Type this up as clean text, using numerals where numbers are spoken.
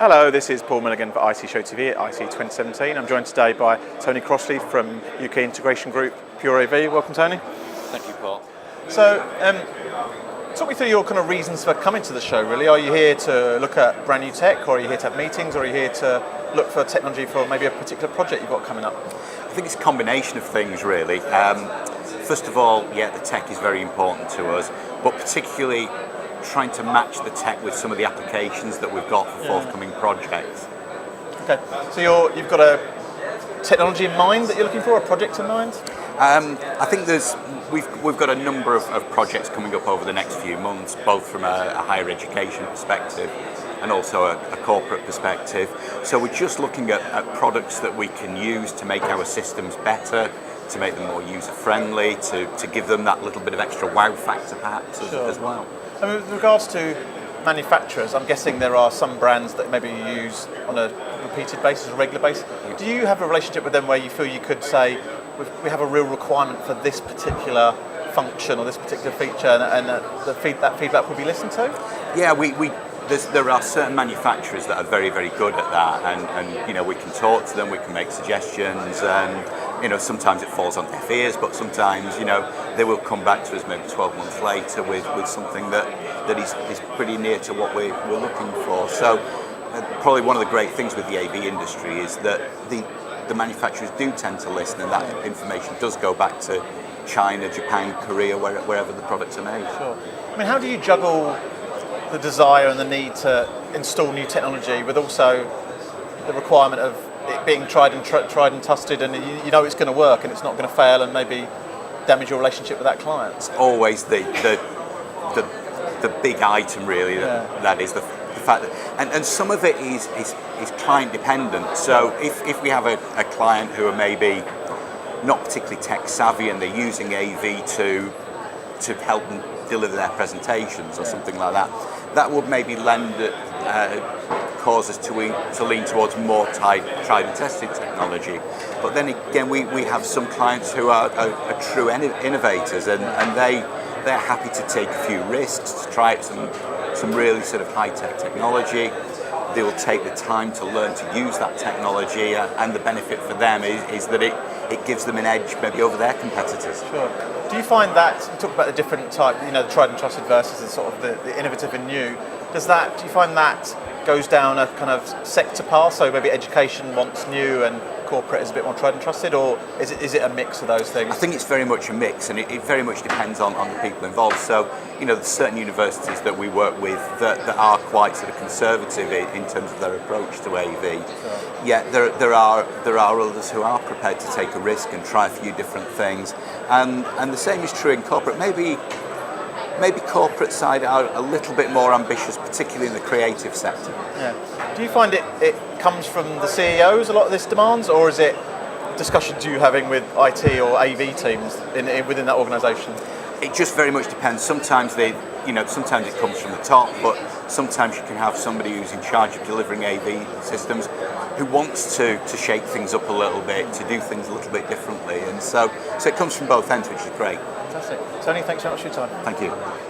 Hello, this is Paul Milligan for IC Show TV at IC 2017. I'm joined today by Tony Crossley from UK integration group Pure AV. Welcome, Tony. Thank you, Paul. So, talk me through your kind of reasons for coming to the show, really. Are you here to look at brand new tech, or are you here to have meetings, or are you here to look for technology for maybe a particular project you've got coming up? I think it's a combination of things, really. First of all, yeah, the tech is very important to us, but particularly trying to match the tech with some of the applications that we've got for forthcoming projects. Okay, so you've got a technology in mind that you're looking for, a project in mind? I think we've got a number of projects coming up over the next few months, both from a higher education perspective and also a corporate perspective. So we're just looking at products that we can use to make our systems better, to make them more user-friendly, to give them that little bit of extra wow factor perhaps as well. I mean, with regards to manufacturers, I'm guessing there are some brands that maybe you use on a repeated basis, a regular basis. Do you have a relationship with them where you feel you could say, we have a real requirement for this particular function or this particular feature, and that feedback will be listened to? Yeah, there are certain manufacturers that are very, very good at that, and you know, we can talk to them, we can make suggestions, and you know, sometimes it falls on deaf ears, but sometimes, you know, they will come back to us maybe 12 months later with something that is pretty near to what we're looking for. So probably one of the great things with the AV industry is that the manufacturers do tend to listen, and that information does go back to China, Japan, Korea, wherever the products are made. Sure. I mean, how do you juggle the desire and the need to install new technology with also the requirement of it being tried and tested, and you know it's going to work and it's not going to fail and maybe damage your relationship with that client? It's always the big item, really. That is the fact that, and some of it is client dependent. So if we have a client who are maybe not particularly tech savvy and they're using AV to help them deliver their presentations or something like that, that would maybe cause us to lean towards more tried and tested technology. But then again, we have some clients who are true innovators, and they're happy to take a few risks, to try some really sort of high-tech technology. They will take the time to learn to use that technology, and the benefit for them is that it gives them an edge maybe over their competitors. Sure. Do you find that, you talk about the different type, you know, the tried and trusted versus the sort of the innovative and new, do you find that goes down a kind of sector path, so maybe education wants new and corporate is a bit more tried and trusted, or is it a mix of those things? I think it's very much a mix, and it very much depends on the people involved. So, you know, there's certain universities that we work with that are quite sort of conservative in terms of their approach to AV. Sure. Yet there are others who are prepared to take a risk and try a few different things, and the same is true in corporate. Maybe corporate side are a little bit more ambitious, particularly in the creative sector. Yeah. Do you find it comes from the CEOs, a lot of this demands, or is it discussions you're having with IT or AV teams within that organisation? It just very much depends. Sometimes sometimes it comes from the top, but sometimes you can have somebody who's in charge of delivering AV systems who wants to shake things up a little bit, to do things a little bit differently, and so it comes from both ends, which is great. Fantastic. Tony, thanks so much for your time. Thank you.